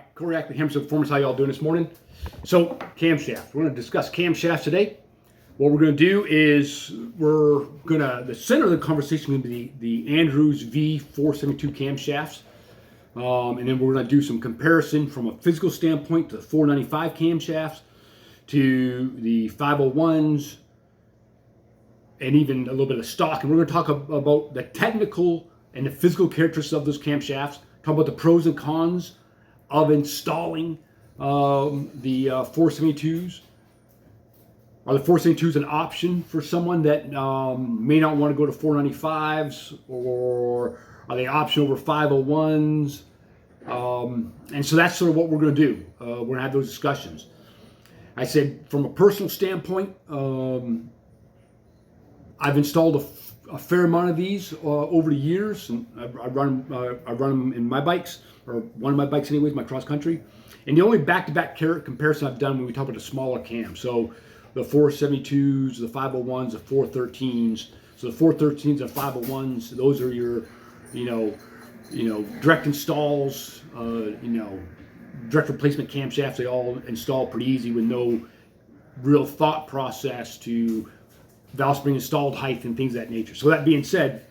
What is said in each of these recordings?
right, Corey Ackley, Hamilton Performance. How y'all doing this morning? So, camshaft. We're going to discuss camshafts today. What we're going to do is the center of the conversation is going to be the Andrews V472 camshafts. And then we're going to do some comparison from a physical standpoint to the 495 camshafts, to the 501s, and even a little bit of stock. And we're going to talk about the technical and the physical characteristics of those camshafts, talk about the pros and cons of installing the 472s. Are the 472s an option for someone that may not want to go to 495s, or are they option over 501s? And so that's sort of what we're going to do. We're going to have those discussions. I said from a personal standpoint, I've installed a fair amount of these over the years, and I run them in my bikes, or one of my bikes anyways, my cross country. And the only back-to-back comparison I've done when we talk about the smaller cam, so the 472s, the 501s, the 413s. So the 413s and 501s, those are your, direct installs, direct replacement camshafts. They all install pretty easy with no real thought process to valve spring installed height and things of that nature. So that being said,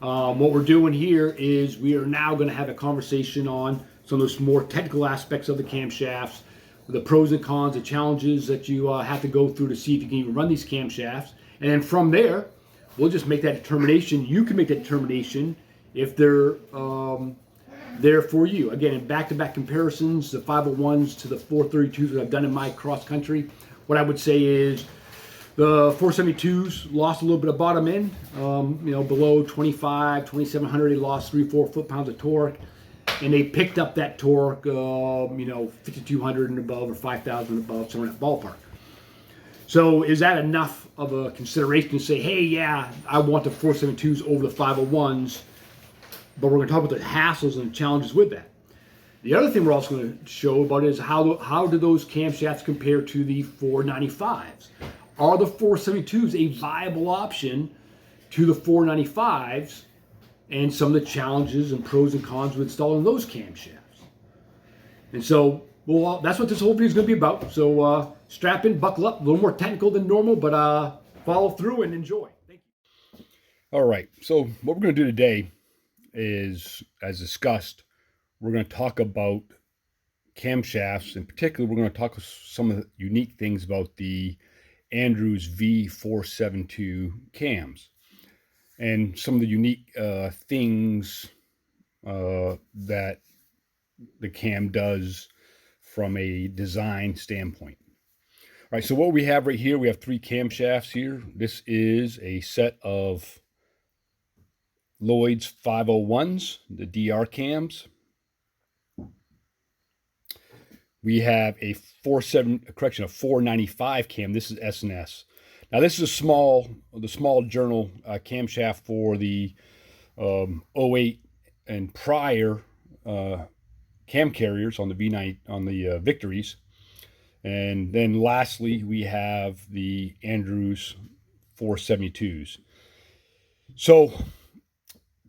what we're doing here is we are now going to have a conversation on some of those more technical aspects of the camshafts, the pros and cons, the challenges that you have to go through to see if you can even run these camshafts. And then from there, we'll just make that determination. You can make that determination if they're there for you. Again, in back-to-back comparisons, the 501s to the 432s that I've done in my cross country, what I would say is the 472s lost a little bit of bottom end, below 2,700, they lost 3-4 foot-pounds of torque, and they picked up that torque, 5,200 and above, or 5,000 and above, somewhere in that ballpark. So is that enough of a consideration to say, hey, yeah, I want the 472s over the 501s, but we're going to talk about the hassles and challenges with that. The other thing we're also going to show about is how do those camshafts compare to the 495s? Are the 472s a viable option to the 495s, and some of the challenges and pros and cons with installing those camshafts? And so, that's what this whole video is going to be about. So strap in, buckle up, a little more technical than normal, but follow through and enjoy. Thank you. All right, so what we're going to do today is, as discussed, we're going to talk about camshafts. In particular, we're going to talk some of the unique things about the Andrews V472 cams, and some of the unique things that the cam does from a design standpoint. All right, so what we have right here, we have three camshafts here. This is a set of Lloydz 501s, the DR cams. We have a 495 cam. This is S&S. Now this is the small journal camshaft for the 08 and prior cam carriers on the V9, on the Victories. And then lastly, we have the Andrews 472s. So a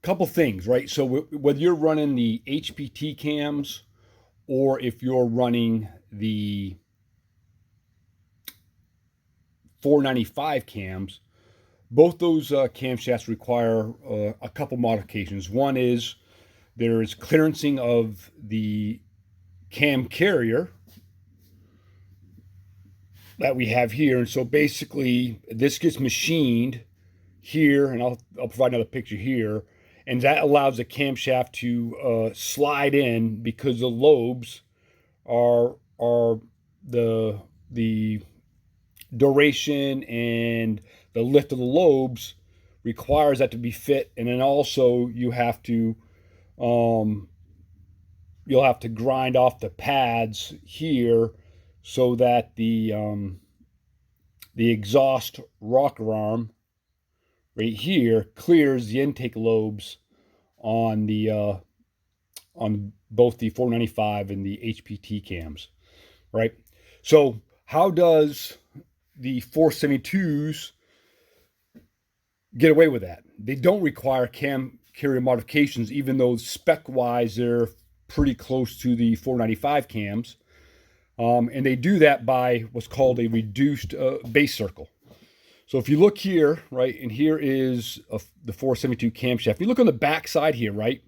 couple things, right? So whether you're running the HPT cams, or if you're running the 495 cams, both those camshafts require a couple modifications. One is there is clearancing of the cam carrier that we have here. And so basically this gets machined here, and I'll provide another picture here. And that allows the camshaft to slide in, because the lobes are the duration and the lift of the lobes requires that to be fit. And then also you'll have to grind off the pads here so that the exhaust rocker arm right here clears the intake lobes on both the 495 and the HPT cams, right? So how does the 472s get away with that? They don't require cam carrier modifications, even though spec-wise they're pretty close to the 495 cams. And they do that by what's called a reduced base circle. So if you look here, right, and here is the 472 camshaft. If you look on the back side here, right,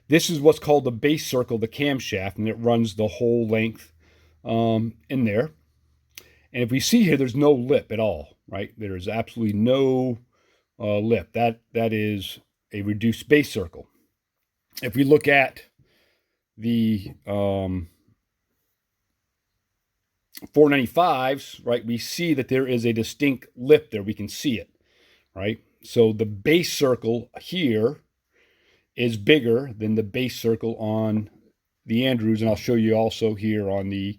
this is what's called the base circle, the camshaft, and it runs the whole length in there. And if we see here, there's no lip at all, right? There's absolutely no lip. That is a reduced base circle. If we look at the 495s, right, we see that there is a distinct lip there. We can see it, right? So the base circle here is bigger than the base circle on the Andrews, and I'll show you also here on the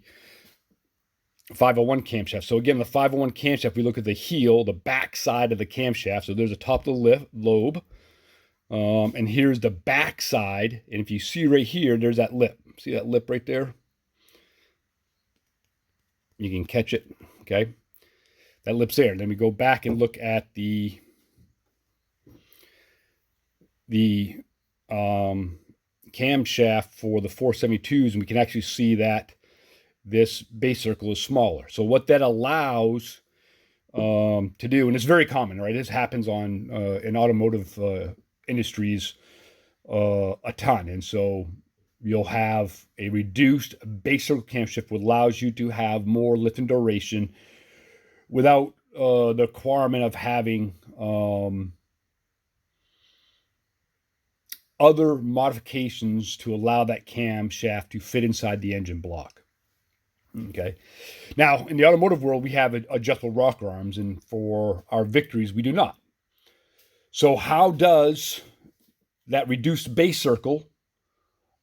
501 camshaft. So again, the 501 camshaft, we look at the heel, the back side of the camshaft. So there's the top of the lobe, and here's the back side. And if you see right here, there's that lip. See that lip right there? You can catch it, okay? That lip's there. Then we go back and look at the camshaft for the 472s, and we can actually see that this base circle is smaller. So what that allows to do, and it's very common, right? This happens on in automotive industries a ton. And so you'll have a reduced base circle camshaft, which allows you to have more lift and duration without the requirement of having other modifications to allow that camshaft to fit inside the engine block. Okay. Now, in the automotive world, we have adjustable rocker arms, and for our Victories, we do not. So how does that reduced base circle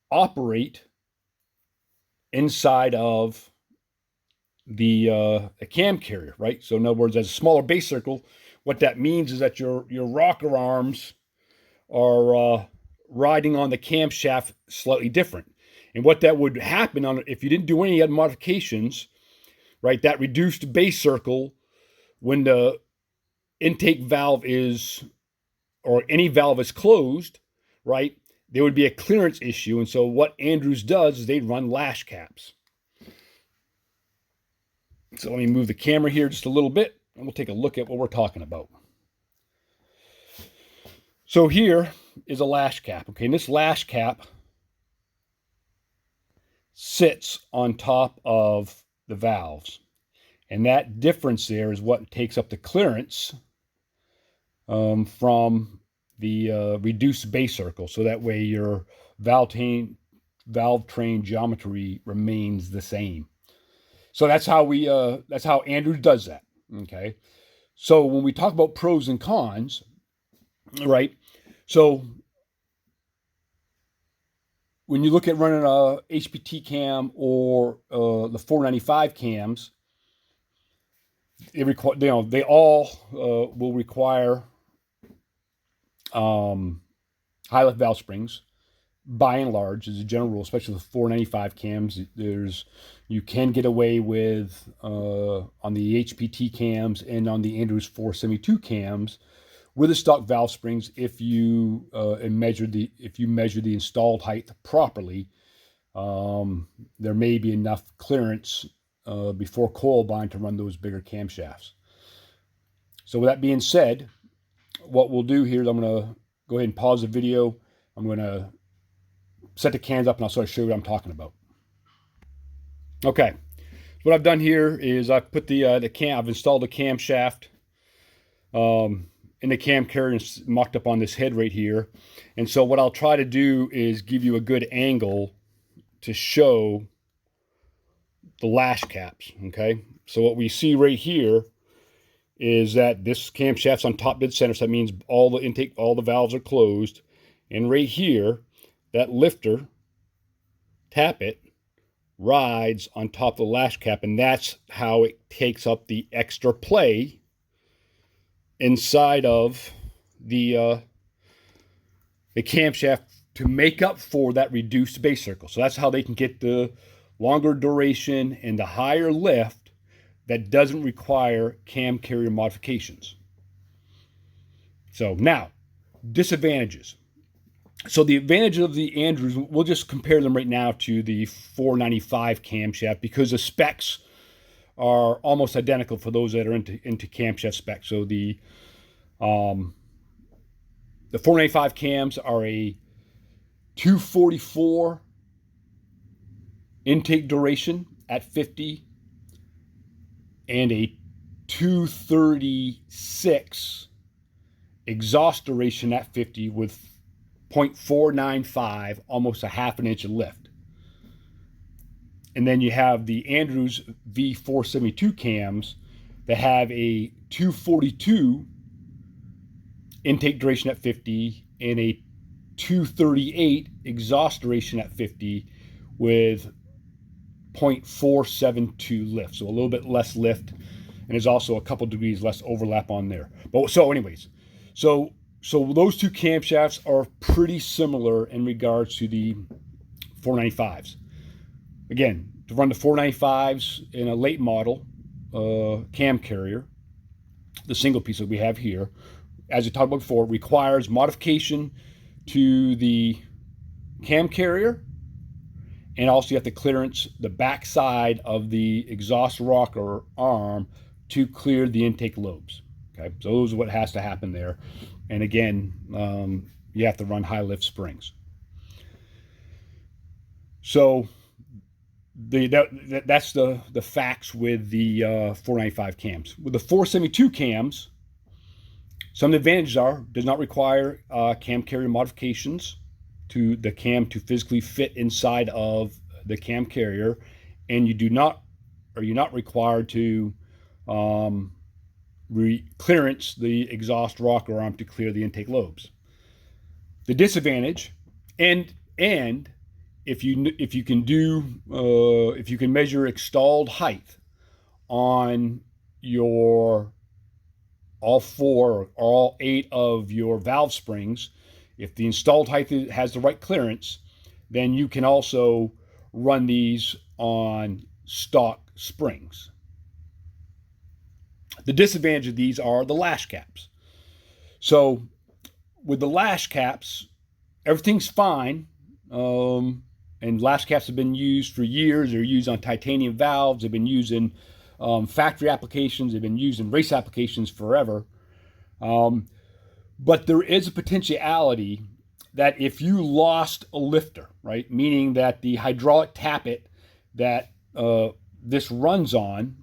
operate inside of the cam carrier, right? So in other words, as a smaller base circle, what that means is that your rocker arms are riding on the camshaft slightly different. And what that would happen on if you didn't do any other modifications, right? That reduced base circle, when the intake valve is, or any valve is closed, right? There would be a clearance issue. And so what Andrews does is they run lash caps. So let me move the camera here just a little bit, and we'll take a look at what we're talking about. So here is a lash cap, okay? And this lash cap sits on top of the valves. And that difference there is what takes up the clearance from the reduced base circle. So that way your valve train geometry remains the same. So that's how that's how Andrews does that. Okay. So when we talk about pros and cons, right? So when you look at running a HPT cam or the 495 cams, they all will require high lift valve springs. By and large, as a general rule, especially with 495 cams, you can get away with on the HPT cams and on the Andrews 472 cams with the stock valve springs if you measure the installed height properly. There may be enough clearance before coil bind to run those bigger camshafts. So with that being said, what we'll do here is I'm going to go ahead and pause the video. I'm going to set the cans up and I'll sort of show you what I'm talking about. Okay, what I've done here is I've put I've installed the camshaft in the cam carrier and mocked up on this head right here. And so what I'll try to do is give you a good angle to show the lash caps, okay? So what we see right here is that this camshaft's on top dead center, so that means all the valves are closed. And right here, that lifter, tappet, rides on top of the lash cap, and that's how it takes up the extra play inside of the camshaft to make up for that reduced base circle. So that's how they can get the longer duration and the higher lift that doesn't require cam carrier modifications. So now, disadvantages. So the advantage of the Andrews, we'll just compare them right now to the 495 camshaft because the specs are almost identical for those that are into camshaft specs. So the 495 cams are a 244 intake duration at 50 and a 236 exhaust duration at 50 with 0.495, almost a half an inch of lift. And then you have the Andrews V472 cams that have a 242 intake duration at 50 and a 238 exhaust duration at 50 with 0.472 lift. So a little bit less lift, and there's also a couple degrees less overlap on there. But so anyways, so those two camshafts are pretty similar in regards to the 495s. Again, to run the 495s in a late model cam carrier, the single piece that we have here, as we talked about before, requires modification to the cam carrier, and also you have to clearance the back side of the exhaust rocker arm to clear the intake lobes. Okay, so those are what has to happen there. And again, you have to run high lift springs. So that's the facts with the 495 cams. With the 472 cams, some of the advantages are does not require cam carrier modifications to the cam to physically fit inside of the cam carrier, and you're not required to clearance the exhaust rocker arm to clear the intake lobes. The disadvantage, and if you can measure installed height on your all 4 or all 8 of your valve springs, if the installed height has the right clearance, then you can also run these on stock springs. The disadvantage of these are the lash caps. So with the lash caps, everything's fine. And lash caps have been used for years. They're used on titanium valves. They've been used in factory applications. They've been used in race applications forever. But there is a potentiality that if you lost a lifter, right, meaning that the hydraulic tappet that this runs on,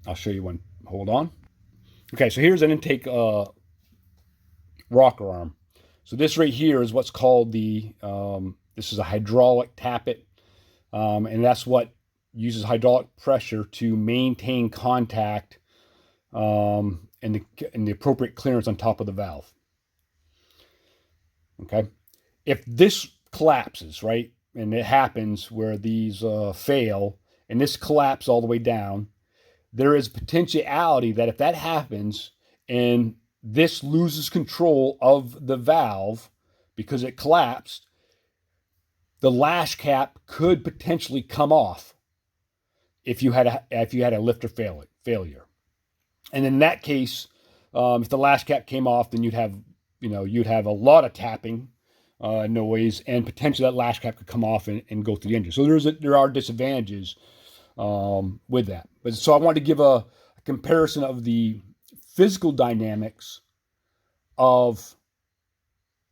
I'll show you one. Hold on. Okay, so here's an intake rocker arm. So this right here is what's called the, this is a hydraulic tappet, and that's what uses hydraulic pressure to maintain contact and the appropriate clearance on top of the valve. Okay, if this collapses, right, and it happens where these fail, and this collapses all the way down, there is potentiality that if that happens and this loses control of the valve because it collapsed, the lash cap could potentially come off if you had a lifter failure. And in that case, if the lash cap came off, then you'd have a lot of tapping noise, and potentially that lash cap could come off and go through the engine. So there are disadvantages with that. But so I wanted to give a comparison of the physical dynamics of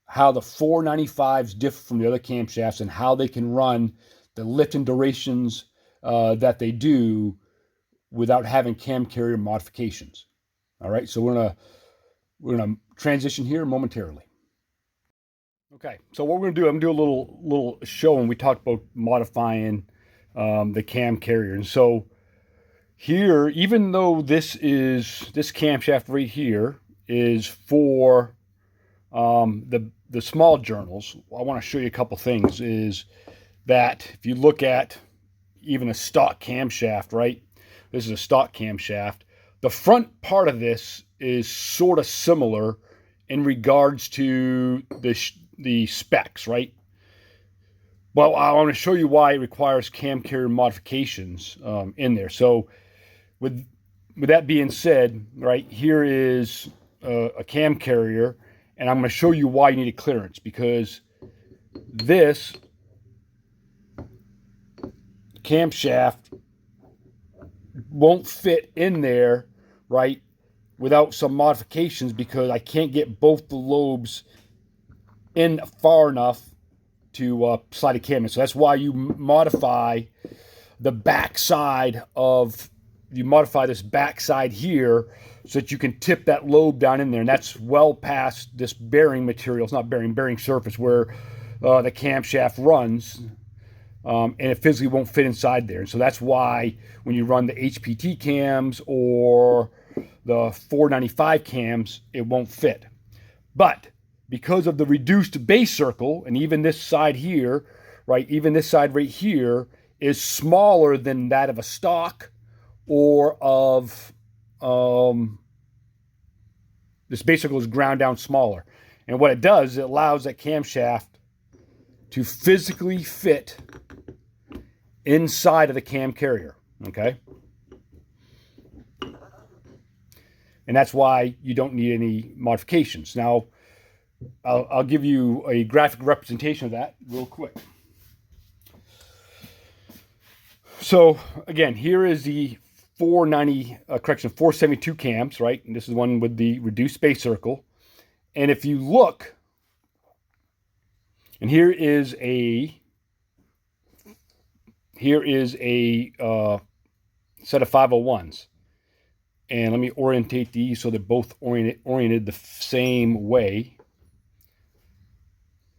how the 495s differ from the other camshafts and how they can run the lift and durations that they do without having cam carrier modifications. All right, so we're gonna transition here momentarily. Okay, so what we're gonna do, I'm gonna do a little show, and we talked about modifying the cam carrier. And so here, even though this camshaft right here is for the small journals, I want to show you a couple things. Is that if you look at even a stock camshaft, right? This is a stock camshaft. The front part of this is sort of similar in regards to the specs, right? Well, I want to show you why it requires cam carrier modifications in there. So with that being said, right, here is a cam carrier, And I'm going to show you why you need a clearance, because this camshaft won't fit in there, right, without some modifications, because I can't get both the lobes in far enough to slide a cam in. So that's why you modify the back side of, you modify this back side here so that you can tip that lobe down in there. And that's well past this bearing material. It's not bearing surface where the camshaft runs. And it physically won't fit inside there. And so that's why when you run the HPT cams or the 495 cams, it won't fit. But because of the reduced base circle, and even this side here, right, even this side right here is smaller than that of a stock or of, this base circle is ground down smaller. And what it does, it allows that camshaft to physically fit inside of the cam carrier, okay? And that's why you don't need any modifications. Now, I'll give you a graphic representation of that real quick. So again, here is the 472 cams, right? And this is one with the reduced base circle. And if you look, and here is a set of 501s. And let me orientate these so they're both oriented the same way.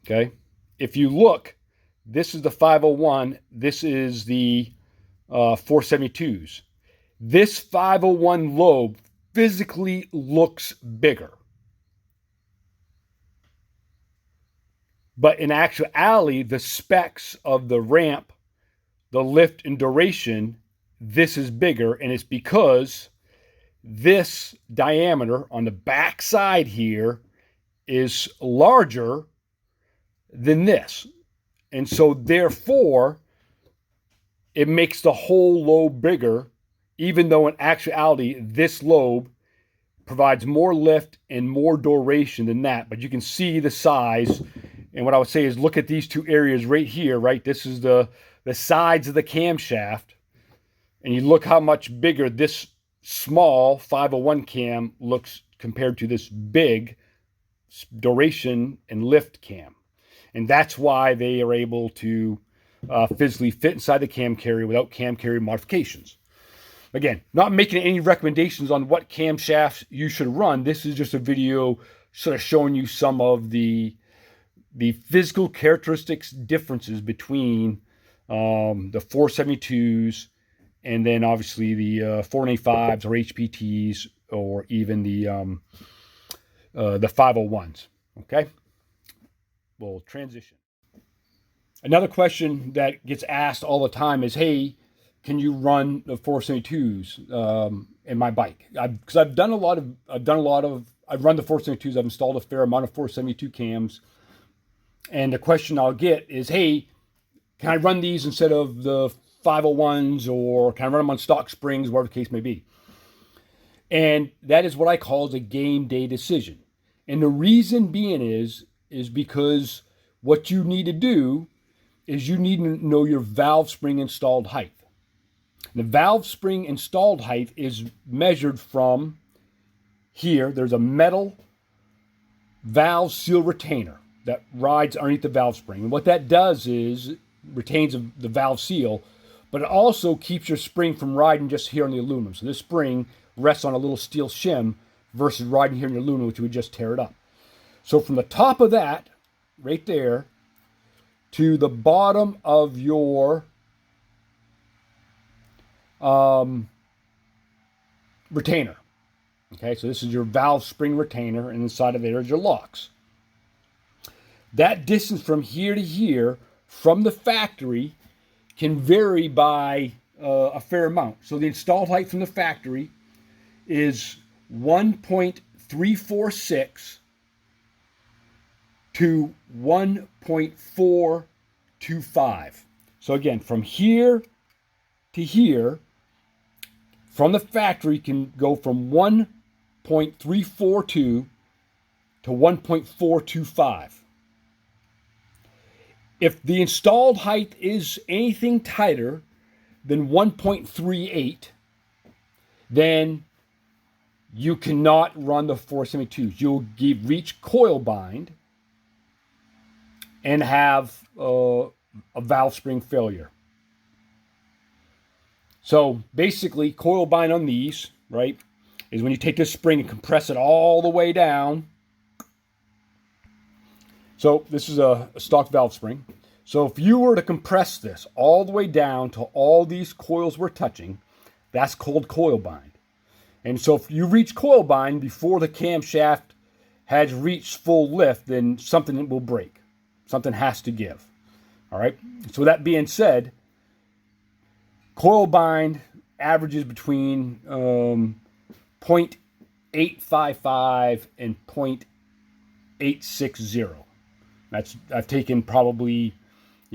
Okay. If you look, this is the 501. This is the 472s. This 501 lobe physically looks bigger. But in actuality, the specs of the ramp, the lift and duration, this is bigger, and it's because this diameter on the back side here is larger than this. And so therefore, it makes the whole lobe bigger, even though in actuality, this lobe provides more lift and more duration than that. But you can see the size. And what I would say is look at these two areas right here, right? This is the sides of the camshaft. And you look how much bigger this small 501 cam looks compared to this big duration and lift cam. And that's why they are able to physically fit inside the cam carrier without cam carrier modifications. Again, not making any recommendations on what camshafts you should run. This is just a video sort of showing you some of the physical characteristics differences between the 472s and then obviously the 495s or HPTs or even the 501s. Okay, we'll transition. Another question that gets asked all the time is, hey, can you run the 472s in my bike? Because I've run the 472s. I've installed a fair amount of 472 cams. And the question I'll get is, hey, can I run these instead of the 501s, or can I run them on stock springs, whatever the case may be? And that is what I call a game day decision. And the reason being is because what you need to do is you need to know your valve spring installed height. The valve spring installed height is measured from here. There's a metal valve seal retainer that rides underneath the valve spring. And what that does is retains the valve seal, but it also keeps your spring from riding just here on the aluminum. So this spring rests on a little steel shim versus riding here in your aluminum, which would just tear it up. So from the top of that, right there, to the bottom of your retainer. Okay, so this is your valve spring retainer, and inside of there is your locks. That distance from here to here from the factory can vary by a fair amount. So the installed height from the factory is 1.346 to 1.425. So again, from here to here, from the factory can go from 1.342 to 1.425. If the installed height is anything tighter than 1.38, then you cannot run the 472s. You'll reach coil bind and have a valve spring failure. So basically, coil bind on these, right, is when you take this spring and compress it all the way down. So this is a stock valve spring. So if you were to compress this all the way down to all these coils we're touching, that's called coil bind. And so if you reach coil bind before the camshaft has reached full lift, then something will break. Something has to give. All right. So that being said, coil bind averages between 0.855 and 0.860. I've taken probably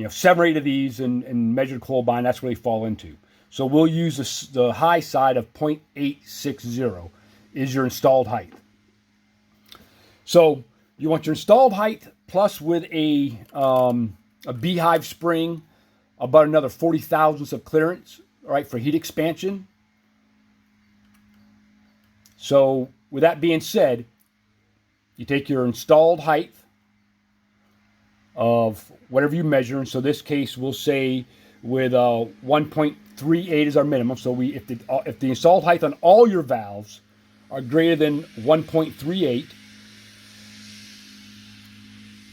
7 or 8 of these and measured coil bind. That's where they fall into. So we'll use the high side of 0.860 is your installed height. So you want your installed height plus with a beehive spring about another 40 thousandths of clearance, all right, for heat expansion. So with that being said, you take your installed height of whatever you measure. And so this case, we'll say with 1.38 is our minimum. So if the installed height on all your valves are greater than 1.38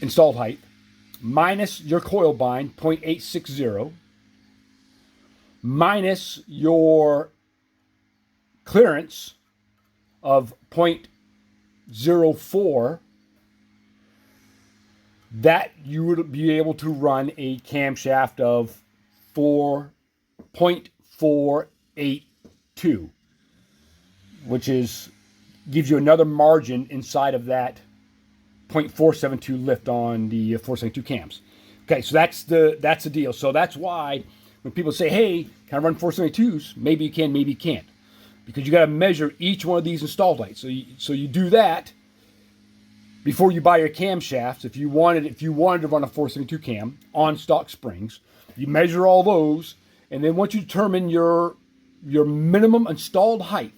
installed height, minus your coil bind, 0.860, minus your clearance of 0.04, that you would be able to run a camshaft of 4.482, which gives you another margin inside of that 0.472 lift on the 472 cams. Okay, so that's the deal. So that's why when people say, "Hey, can I run 472s?" Maybe you can, maybe you can't, because you got to measure each one of these installed heights. So you do that before you buy your camshafts. If you wanted to run a 472 cam on stock springs, you measure all those, and then once you determine your minimum installed height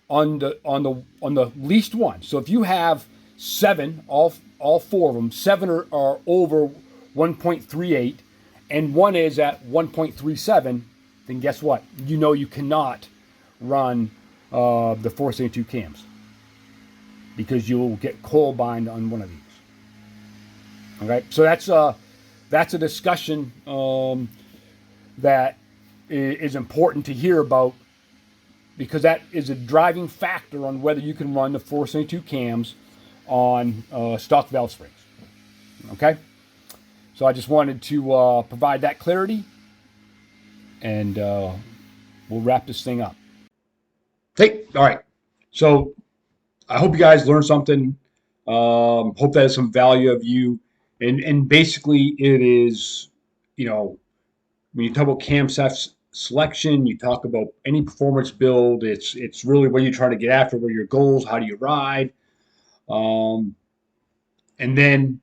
on the least one. So if you have 7, all 4 of them, 7 are over 1.38, and 1 is at 1.37, then guess what? You cannot run the 472 cams, because you'll get coil bind on one of these. Okay, so that's a discussion that is important to hear about, because that is a driving factor on whether you can run the 472 cams on stock valve springs. Okay, so I just wanted to provide that clarity, and we'll wrap this thing up. Hey, all right. So I hope you guys learned something. Hope that has some value of you. And basically, it is, when you talk about camshaft selection, you talk about any performance build. It's really what you're trying to get after, what are your goals, how do you ride. And then,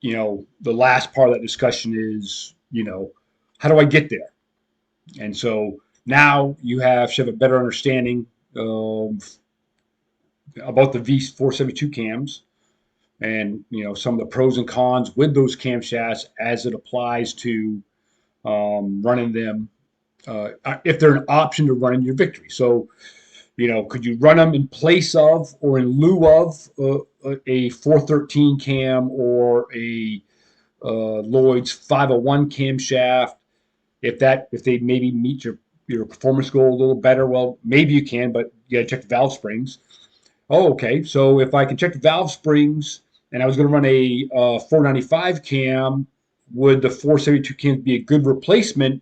the last part of that discussion is, how do I get there? And so now you should have a better understanding about the V472 cams, and some of the pros and cons with those camshafts as it applies to running them, if they're an option to run in your Victory. So could you run them in place of or in lieu of a 413 cam or a Lloydz 501 camshaft? If they maybe meet your performance goal a little better, well, maybe you can, but you got to check the valve springs. Oh, okay. So if I can check the valve springs and I was going to run a 495 cam, would the 472 cams be a good replacement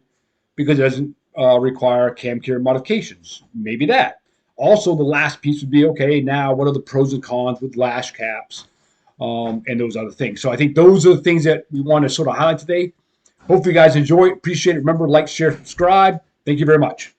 because it doesn't require cam carrier modifications? Maybe that. Also, the last piece would be, okay, now what are the pros and cons with lash caps and those other things? So I think those are the things that we want to sort of highlight today. Hopefully you guys enjoy it. Appreciate it. Remember, like, share, subscribe. Thank you very much.